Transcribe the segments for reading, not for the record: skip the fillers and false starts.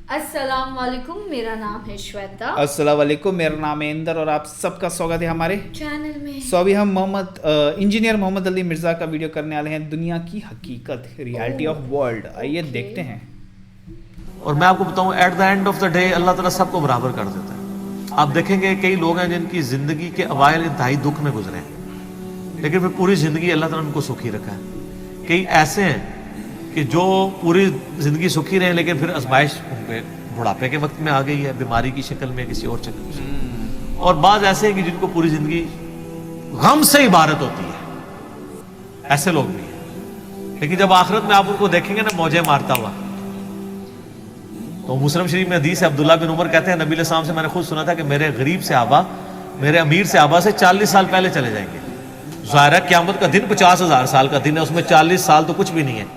अस्सलाम वालेकुम, मेरा नाम है श्वेता। अस्सलाम वालेकुम, मेरा नाम है इंदर और आप सबका स्वागत है हमारे चैनल में। अभी हम इंजीनियर मोहम्मद अली मिर्ज़ा का वीडियो करने वाले हैं, दुनिया की हकीकत, रियलिटी ऑफ वर्ल्ड। आइए देखते हैं। और मैं आपको बताऊं, at the end of the day अल्लाह ताला सबको बराबर कर देता है। आप देखेंगे कई लोग हैं जिनकी ज़िंदगी के अवाइल इंतहाई दुख में गुजरे हैं, लेकिन फिर पूरी ज़िंदगी अल्लाह ताला उनको सुखी रखा है। कई ऐसे हैं कि जो पूरी ज़िंदगी सुखी रहे, लेकिन फिर आजमाइश उनके बुढ़ापे के वक्त में आ गई है, बीमारी की शक्ल में, किसी और शक्ल में। और बाज़ ऐसे हैं कि जिनको पूरी ज़िंदगी गम से इबारत होती है, ऐसे लोग भी हैं। लेकिन जब आखिरत में आप उनको देखेंगे ना मौजे मारता हुआ, तो मुस्लिम शरीफ में हदीस है, अब्दुल्ला बिन उमर कहते हैं नबी अलैहिस्सलाम से मैंने खुद सुना था कि मेरे गरीब सहाबा मेरे अमीर सहाबा से 40 साल पहले चले जाएंगे। ज़ाहिर है क़यामत का दिन 50,000 साल का दिन है, उसमें 40 साल तो कुछ भी नहीं है।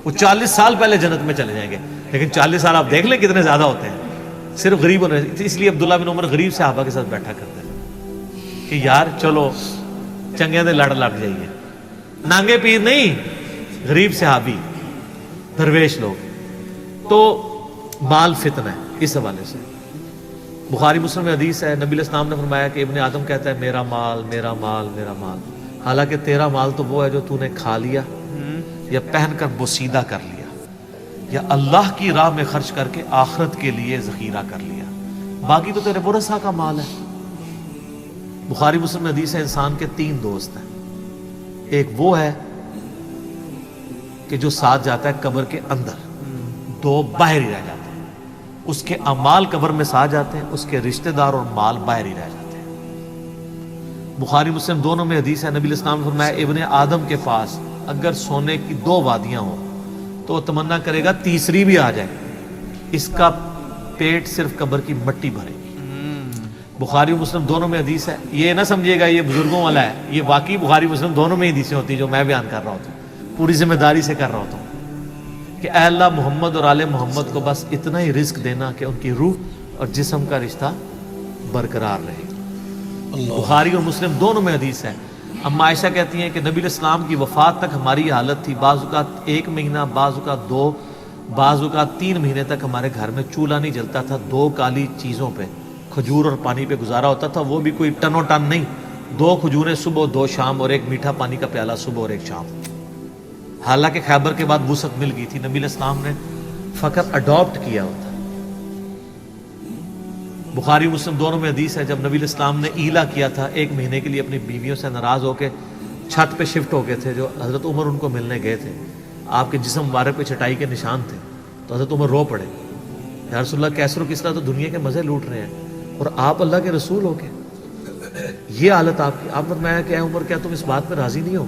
वो 40 साल पहले जन्नत में चले जाएंगे, लेकिन 40 साल आप देख लें कितने ज़्यादा होते हैं सिर्फ गरीब होने। इसलिए अब्दुल्ला बिन उमर गरीब सहाबा के साथ बैठा करते हैं कि यार चलो चंगे दे लड़ लग जाइए, नांगे पीर नहीं, गरीब सहाबी दरवेश लोग। तो माल फितना है। इस हवाले से बुखारी मुस्लिम में हदीस है, नबी अलैहिस्सलाम ने फरमाया कि इब्ने आदम कहता है मेरा माल मेरा माल मेरा माल। हालांकि तेरा माल तो वो है जो तूने खा लिया या पहनकर बोसीदा कर लिया या अल्लाह की राह में खर्च करके आखिरत के लिए ज़खीरा कर लिया, बाकी तो तेरे बुरसा का माल है। बुखारी मुस्लिम में हदीस है, इंसान के 3 दोस्त हैं। एक वो है कि जो साथ जाता है कब्र के अंदर, 2 बाहर ही रह जाते हैं। उसके अमाल कब्र में साथ जाते हैं, उसके रिश्तेदार और माल बाहर ही रह जाते हैं। बुखारी मुस्लिम दोनों में हदीस है, नबी अलैहिस्सलाम ने फरमाया इब्ने आदम के पास अगर सोने की 2 वादियां हो तो तमन्ना करेगा तीसरी भी आ जाए, इसका पेट सिर्फ कब्र की मिट्टी भरेगी। बुखारी मुस्लिम दोनों में हदीस है। ये ना समझिएगा ये बुजुर्गों वाला है, ये वाकई बुखारी मुस्लिम दोनों में हदीसें होती हैं जो मैं बयान कर रहा होता हूँ, पूरी जिम्मेदारी से कर रहा होता हूँ कि ऐ अल्लाह मोहम्मद और आले मोहम्मद को बस इतना ही रिस्क देना कि उनकी रूह और जिस्म का रिश्ता बरकरार रहे। बुखारी और मुस्लिम दोनों में हदीस है। अम्मा आयशा कहती हैं कि नबी अलैहिस्सलाम की वफ़ात तक हमारी हालत थी, बाज़ुकात 1 महीना, बाज़ुकात 2, बाज़ुकात 3 महीने तक हमारे घर में चूल्हा नहीं जलता था। 2 काली चीज़ों पे, खजूर और पानी पे गुजारा होता था, वो भी कोई टनो टन नहीं, 2 खजूरें सुबह 2 शाम और 1 मीठा पानी का प्याला सुबह और 1 शाम। हालांकि खैबर के बाद वुसअत मिल गई थी, नबी अलैहिस्सलाम ने फ़कत अडॉप्ट किया होता। बुखारी मुस्लिम दोनों में हदीस है, जब नबी अलैहिस्सलाम ने ईला किया था 1 महीने के लिए अपनी बीवियों से नाराज़ होकर छत पे शिफ्ट हो गए थे, जो हज़रत उमर उनको मिलने गए थे, आपके जिस्म मुबारक पे चटाई के निशान थे, तो हज़रत उमर रो पड़े, या रसूलल्लाह कैसर किसरा तो दुनिया के मज़े लूट रहे हैं और आप अल्लाह के रसूल हो के ये हालत आपकी। आप फरमाया कि ऐ उमर क्या तुम इस बात पर राज़ी नहीं हो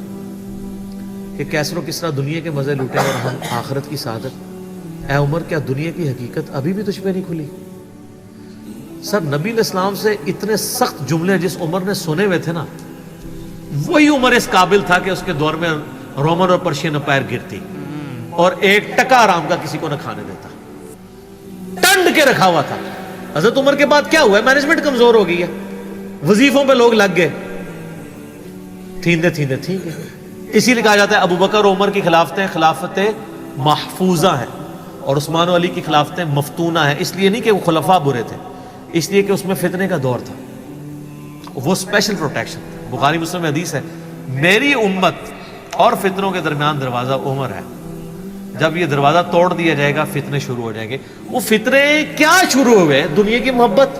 कि कैसर किसरा दुनिया के मज़े लूटे और हम आखिरत की सादत? ऐ उमर क्या दुनिया की हकीकत अभी भी तुझ पे नहीं खुली? सर नबी अलैहिस्सलाम से इतने सख्त जुमले जिस उमर ने सुने हुए थे ना, वही उमर इस काबिल था कि उसके दौर में रोमन और पर्शियन अपायर गिरती और 1 टका आराम का किसी को न खाने देता, टंड के रखा हुआ था। हजरत उमर के बाद क्या हुआ? मैनेजमेंट कमजोर हो गई है, वजीफों पे लोग लग गए, थींदे थींदे ठीक है। इसीलिए कहा जाता है अबू बकर उमर की खिलाफतें खिलाफतें महफूजा हैं और उस्मान अली की खिलाफतें मफतूना है। इसलिए नहीं कि वो खुलफा बुरे थे, इसलिए कि उसमें फितने का दौर था, वो स्पेशल प्रोटेक्शन था। बुखारी मुस्लिम में हदीस है, मेरी उम्मत और फितनों के दरमियान दरवाज़ा उमर है, जब ये दरवाज़ा तोड़ दिया जाएगा फितने शुरू हो जाएंगे। वो फितने क्या शुरू हुए? दुनिया की मोहब्बत।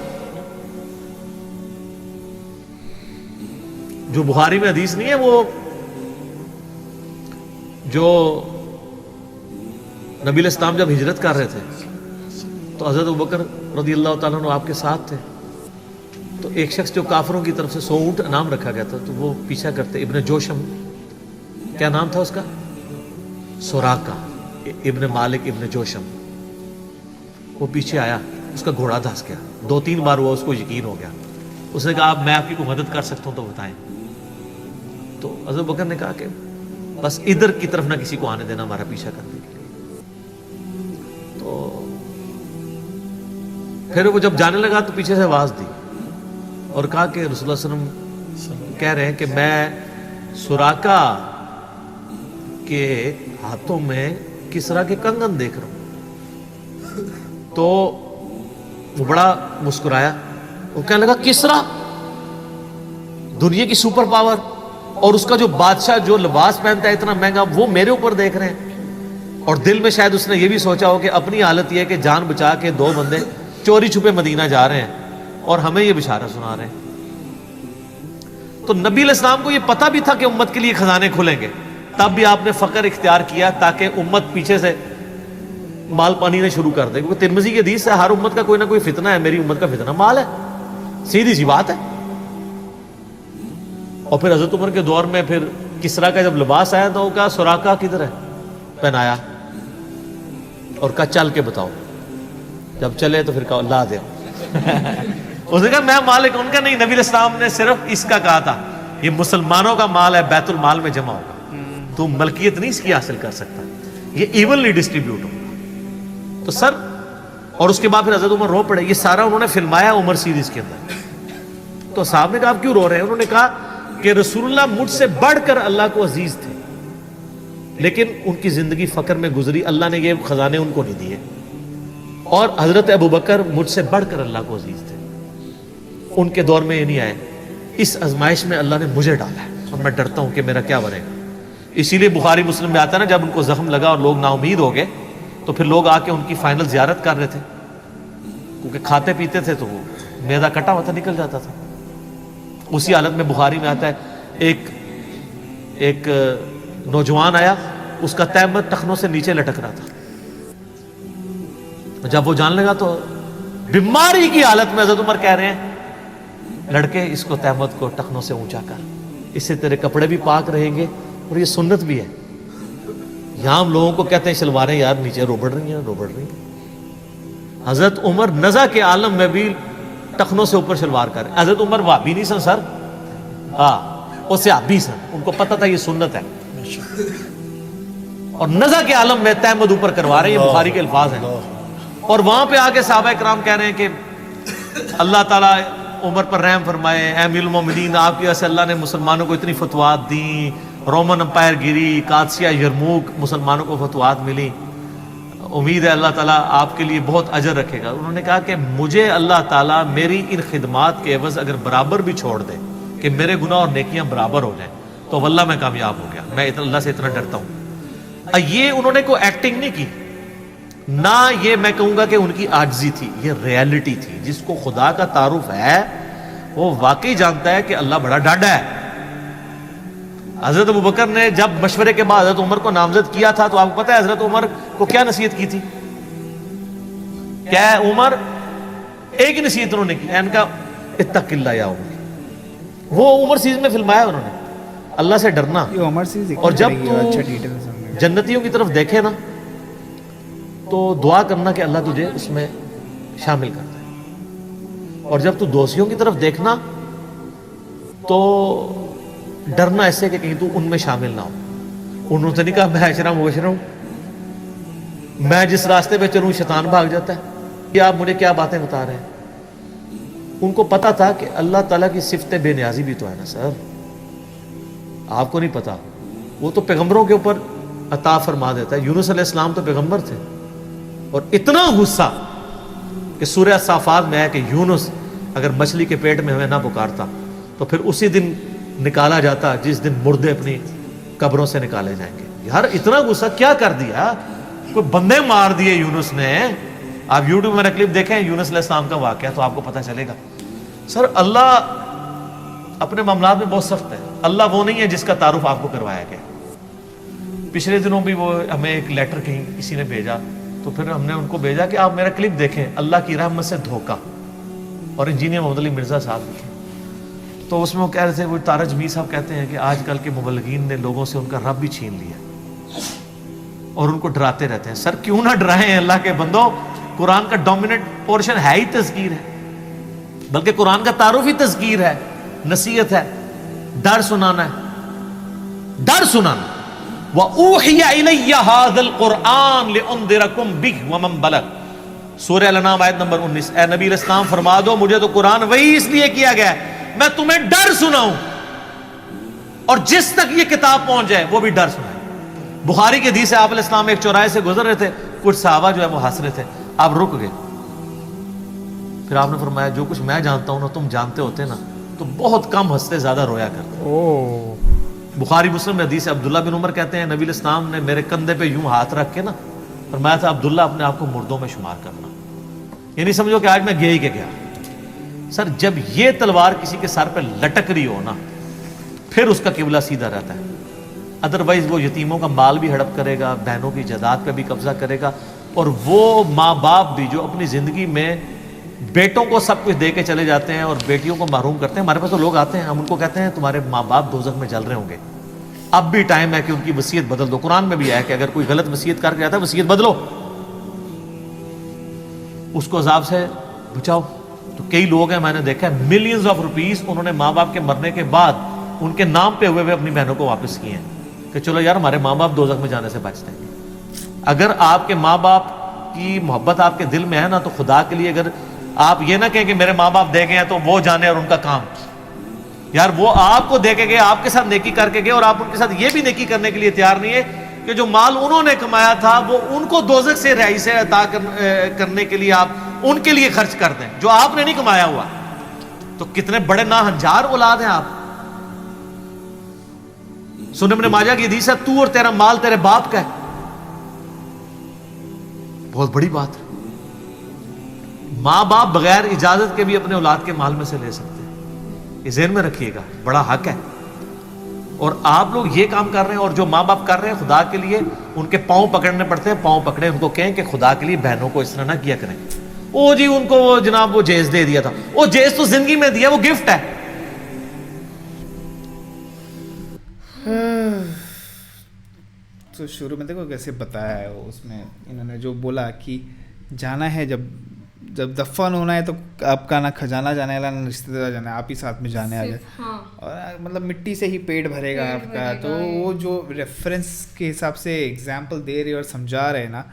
जो बुखारी में हदीस नहीं है, वो जो नबी अलैहिस्सलाम जब हिजरत कर रहे थे तो हज़रत अबू बकर रज़ियल्लाहु ताला अन्हु आपके साथ थे, तो एक शख्स जो काफिरों की तरफ से 100 ऊँट इनाम रखा गया था, तो वो पीछा करते, इब्ने जोशम, क्या नाम था उसका? सुराका इब्ने मालिक इब्ने जोशम। वो पीछे आया, उसका घोड़ा धंस गया, 2-3 बार हुआ, उसको यकीन हो गया। उसने कहा मैं आपकी कोई मदद कर सकता हूँ तो बताएं। तो हज़रत बकर ने कहा कि बस इधर की तरफ ना किसी को आने देना हमारा पीछा करने के लिए। तो फिर वो जब जाने लगा तो पीछे से आवाज़ दी और कहा कि रसूलुल्लाह सल्लल्लाहु अलैहि वसल्लम कह रहे हैं कि मैं सुराका के हाथों में किसरा के कंगन देख रहा हूं। تو وہ بڑا مسکرایا, وہ کہنے لگا کسرا, دنیا کی سپر پاور, اور اس کا جو بادشاہ جو لباس پہنتا ہے اتنا مہنگا, وہ میرے اوپر دیکھ رہے ہیں. اور دل میں شاید اس نے یہ بھی سوچا ہو کہ اپنی حالت یہ ہے کہ جان بچا کے 2 بندے چوری چھپے مدینہ جا رہے ہیں اور ہمیں یہ بشارت سنا رہے ہیں. تو نبی علیہ السلام کو یہ پتہ بھی تھا کہ امت کے لیے خزانے کھلیں گے, تب بھی آپ نے فقر اختیار کیا تاکہ امت پیچھے سے مال پانی نے شروع کر دے, کیونکہ ترمذی کی حدیث ہے ہر امت کا کوئی نہ کوئی فتنہ ہے, میری امت کا فتنہ مال ہے, سیدھی سی بات ہے. اور پھر حضرت عمر کے دور میں پھر کسرا کا جب لباس آیا تو وہ کہا سراقہ کدھر ہے, پہنایا اور کہا چل کے بتاؤ. جب چلے تو پھر کہا لا دے. اس نے کہا میں مالک, ان کا نہیں, نبی علیہ السلام نے صرف اس کا کہا تھا یہ مسلمانوں کا مال ہے, بیت المال میں جمع ہوگا, تو ملکیت نہیں اس کی حاصل کر سکتا, یہ ایونلی ڈسٹریبیوٹ ہوگا. تو سر, اور اس کے بعد پھر حضرت عمر رو پڑے. یہ سارا انہوں نے فلمایا عمر سیریز کے اندر. تو صاحب نے کہا آپ کیوں رو رہے ہیں؟ انہوں نے کہا کہ رسول اللہ مجھ سے بڑھ کر اللہ کو عزیز تھے, لیکن ان کی زندگی فقر میں گزری, اللہ نے یہ خزانے ان کو نہیں دیے. اور حضرت ابوبکر مجھ سے بڑھ کر اللہ کو عزیز تھے, ان کے دور میں یہ نہیں آئے. اس آزمائش میں اللہ نے مجھے ڈالا ہے اور میں ڈرتا ہوں کہ میرا کیا بنے گا. اسی لیے بخاری مسلم میں آتا ہے نا, جب ان کو زخم لگا اور لوگ نا امید ہو گئے تو پھر لوگ آ کے ان کی فائنل زیارت کر رہے تھے, کیونکہ کھاتے پیتے تھے تو وہ میدا کٹا ہوا تھا, نکل جاتا تھا. اسی حالت میں بخاری میں آتا ہے ایک نوجوان آیا, اس کا تہمت ٹخنوں سے نیچے لٹک رہا تھا. جب وہ جان لگا تو بیماری کی حالت میں حضرت عمر کہہ رہے ہیں لڑکے اس کو تہمت کو ٹخنوں سے اونچا کر, اس سے تیرے کپڑے بھی پاک رہیں گے اور یہ سنت بھی ہے. یہاں ہم لوگوں کو کہتے ہیں شلواریں یار نیچے روبڑ رہی ہیں. حضرت عمر نزا کے عالم میں بھی ٹخنوں سے اوپر شلوار کر. حضرت عمر وہابی نہیں سن سر, ہاں وہ صحابی سن, ان کو پتہ تھا یہ سنت ہے, اور نزا کے عالم میں تہمت اوپر کروا رہے ہیں. یہ بخاری کے الفاظ ہیں. اور وہاں پہ آگے صحابہ کرام کہہ رہے ہیں کہ اللہ تعالیٰ عمر پر رحم فرمائے, اے امیر المومنین آپ کی وجہ سے اللہ نے مسلمانوں کو اتنی فتوحات دیں, رومن امپائر گری, قادسیہ یرموک مسلمانوں کو فتوحات ملی, امید ہے اللہ تعالیٰ آپ کے لیے بہت اجر رکھے گا. انہوں نے کہا کہ مجھے اللہ تعالیٰ میری ان خدمات کے عوض اگر برابر بھی چھوڑ دے کہ میرے گناہ اور نیکیاں برابر ہو جائیں تو واللہ میں کامیاب ہو گیا, میں اللہ سے اتنا ڈرتا ہوں. یہ انہوں نے کوئی ایکٹنگ نہیں کی, نہ یہ میں کہوں گا کہ ان کی عاجزی تھی, یہ ریالٹی تھی. جس کو خدا کا تعارف ہے وہ واقعی جانتا ہے کہ اللہ بڑا ڈاڈا ہے. حضرت ابوبکر نے جب مشورے کے بعد حضرت عمر کو نامزد کیا تھا تو آپ کو پتہ ہے حضرت عمر کو کیا نصیحت کی تھی؟ کیا ہے عمر, ایک ہی نصیحت انہوں نے کی, ان کا اتق اللہ یا عمر. وہ عمر سیریز میں فلمایا انہوں نے, اللہ سے ڈرنا. اور جب تو جنتیوں کی طرف دیکھے نا تو دعا کرنا کہ اللہ تجھے اس میں شامل کر دے, اور جب تو دوستیوں کی طرف دیکھنا تو ڈرنا ایسے کہ کہیں تو ان میں شامل نہ ہو. انہوں نے نہیں کہا میں اشرا مبشرا ہوں, میں جس راستے پہ چلوں شیطان بھاگ جاتا ہے, یہ آپ مجھے کیا باتیں بتا رہے ہیں. ان کو پتا تھا کہ اللہ تعالیٰ کی صفت بے نیازی بھی تو ہے نا سر, آپ کو نہیں پتا. وہ تو پیغمبروں کے اوپر عطا فرما دیتا ہے. یونس علیہ السلام تو پیغمبر تھے, اور اتنا غصہ کہ سورہ صافات میں ہے کہ یونس اگر مچھلی کے پیٹ میں ہمیں نہ پکارتا تو پھر اسی دن نکالا جاتا جس دن مردے اپنی قبروں سے نکالے جائیں گے. یار اتنا غصہ کیا کر دیا, کوئی بندے مار دیے یونس نے. آپ یوٹیوب میں کلپ دیکھیں یونس علیہ السلام کا واقعہ تو آپ کو پتہ چلے گا. سر اللہ اپنے معاملات میں بہت سخت ہے. اللہ وہ نہیں ہے جس کا تعارف آپ کو کروایا گیا. پچھلے دنوں بھی وہ ہمیں ایک لیٹر کہیں کسی نے بھیجا, تو پھر ہم نے ان کو بھیجا کہ آپ میرا کلپ دیکھیں, اللہ کی رحمت سے دھوکہ, اور انجینئر محمد علی مرزا صاحب لکھے. تو اس میں وہ کہہ رہے تھے, وہ تارا جمیل صاحب کہتے ہیں کہ آج کل کے مبلغین نے لوگوں سے ان کا رب بھی چھین لیا اور ان کو ڈراتے رہتے ہیں. سر کیوں نہ ڈرائیں اللہ کے بندوں, قرآن کا ڈومیننٹ پورشن ہے ہی تذکیر ہے, بلکہ قرآن کا تعارف ہی تذکیر ہے, نصیحت ہے, ڈر سنانا ہے, ڈر سنانا. وَأُوحِيَ إِلَيَّ هَذَا الْقُرْآنُ لِأُنذِرَكُمْ بِهِ وَمَنْ بَلَغَ. سورہ الانعام آیت نمبر 19. اے نبی علیہ السلام فرما دو مجھے تو قرآن وہی اس لیے کیا گیا ہے میں تمہیں ڈر سناؤں, اور جس تک یہ کتاب پہنچ جائے وہ بھی ڈر سنائے. بخاری کے حدیث ہے آپ علیہ السلام ایک چوراہے سے گزر رہے تھے, کچھ صحابہ جو ہے وہ ہنس رہے تھے, آپ رک گئے, फिर आपने फरमाया जो कुछ मैं जानता हूँ ना तुम जानते होते ना तो बहुत कम हंसते ज़्यादा रोया करते। ओ बुखारी मुस्लिम में हदीस है, अब्दुल्ला बिन उमर कहते हैं नबी इस्लाम ने मेरे कंधे पे यूं हाथ रख के ना फरमाया था अब्दुल्ला अपने आप को मुर्दों में शुमार करना, यानी समझो कि आज मैं गया ही के गया। सर जब ये तलवार किसी के सर पे लटक रही हो ना फिर उसका किबला सीधा रहता है, अदरवाइज वो यतीमों का माल भी हड़प करेगा, बहनों की जायदाद पे भी कब्जा करेगा, और वो माँ बाप भी जो अपनी ज़िंदगी में बेटों को सब कुछ दे के चले जाते हैं और बेटियों को महरूम करते हैं। हमारे पास तो लोग आते हैं, हम उनको कहते हैं तुम्हारे माँ बाप दोज़ख में जल रहे होंगे, अब भी टाइम है कि उनकी वसीयत बदल दो। कुरान में भी आया कि अगर कोई गलत वसीयत करके जाता है वसीयत बदलो, उसको अजाब से बचाओ। तो कई लोग हैं मैंने देखा है मिलियंस ऑफ रुपीस उन्होंने माँ बाप के मरने के बाद उनके नाम पे हुए अपनी बहनों को वापस किए हैं कि चलो यार हमारे माँ बाप दोज़ख में जाने से बचते हैं। अगर आपके माँ बाप की मोहब्बत आपके दिल में है ना तो खुदा के लिए अगर आप ये ना कहें कि मेरे माँ बाप दे गए हैं तो वो जाने और उनका काम, यार वो आपको दे के गए, आपके साथ नेकी करके गए और आप उनके साथ ये भी नेकी करने के लिए तैयार नहीं है कि जो माल उन्होंने कमाया था वो उनको दोज़ख से रिहाई से अता करने के लिए आप उनके लिए खर्च कर दें जो आपने नहीं कमाया हुआ। तो कितने बड़े नाहंजार औलाद हैं आप। सुनने में माजा की हदीस है तू और तेरा माल तेरे बाप का है, बहुत बड़ी बात है। माँ बाप बगैर इजाजत के भी अपने औलाद के माल में से ले सकते हैं, ये ज़हन में रखिएगा, बड़ा हक है। और आप लोग ये काम कर रहे हैं और जो माँ बाप कर रहे हैं खुदा के लिए उनके पाँव पकड़ने पड़ते हैं, पाँव पकड़े उनको कहें कि खुदा के लिए बहनों को इस तरह ना किया करें। ओ जी उनको वो जनाब वो जेज दे दिया था, वो जेज तो जिंदगी में दिया, वो गिफ्ट है। तो शुरू में देखो कैसे बताया है वो, उसमें इन्होंने जो बोला कि जाना है जब दफन होना है तो आपका ना खजाना जाने वाला ना रिश्तेदार जाना है, आप ही साथ में जाने आ जाए। हाँ। और मतलब मिट्टी से ही पेट भरेगा आपका। तो वो जो रेफरेंस के हिसाब से एग्जाम्पल दे रहे और समझा रहे हैं ना,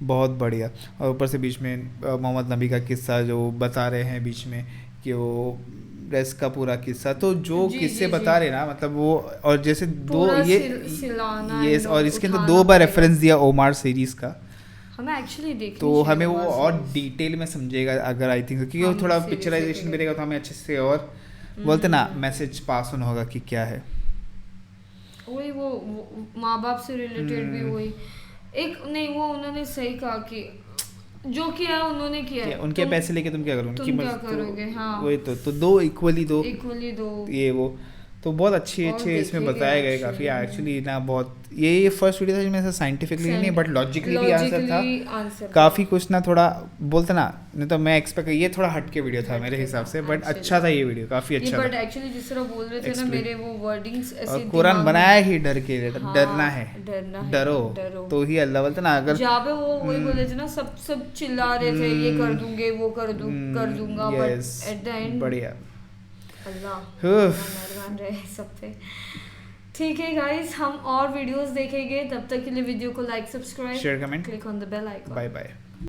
बहुत बढ़िया। और ऊपर से बीच में मोहम्मद नबी का किस्सा जो बता रहे हैं बीच में कि वो ड्रेस का पूरा किस्सा, तो जो किस्से बता रहे ना मतलब वो, और जैसे दो ये और इसके अंदर 2 बार रेफरेंस दिया ओमार सीरीज का, हमें एक्चुअली देखनी तो हमें वो और डिटेल में समझेगा अगर आई थिंक, क्योंकि वो थोड़ा पिक्चराइजेशन भी रहेगा तो हमें अच्छे से और बोलते ना मैसेज पास ऑन होगा कि क्या है। वही वो माँ बाप से रिलेटेड भी वही एक नहीं, वो उन्होंने सही कहा कि जो किया उन्होंने किया, उनके पैसे लेके तुम क्या करोगे, तुम क्या करोगे। हाँ वही तो 2 इक्वली दो ये वो, तो बहुत अच्छे इसमें बताया गए काफ़ी एक्चुअली ना। बहुत ये फर्स्ट वीडियो था जिसमें से साइंटिफिकली नहीं बट लॉजिकली भी आंसर था काफ़ी कुछ ना, थोड़ा बोलते ना, नहीं तो मैं एक्सपेक्ट, ये थोड़ा हट के वीडियो था मेरे हिसाब से, बट अच्छा था ये वीडियो, काफ़ी अच्छा बट एक्चुअली जिस तरह बोल रहे थे ना मेरे वो वर्डिंग्स ऐसे कुरान बनाया ही डर के लिए, डरना है, डरो तो ही अल्लाह बोलते ना। अगर जहाँ पे वो वही बोले थे ना सब चिल्ला रहे थे ये कर दूंगे वो कर दूंगा, बट एट द एंड बढ़िया अल्लाह मेहरबान रहे सब पे। ठीक है गाइस, हम और वीडियोस देखेंगे, तब तक के लिए वीडियो को like subscribe share comment click on the bell icon. Bye bye.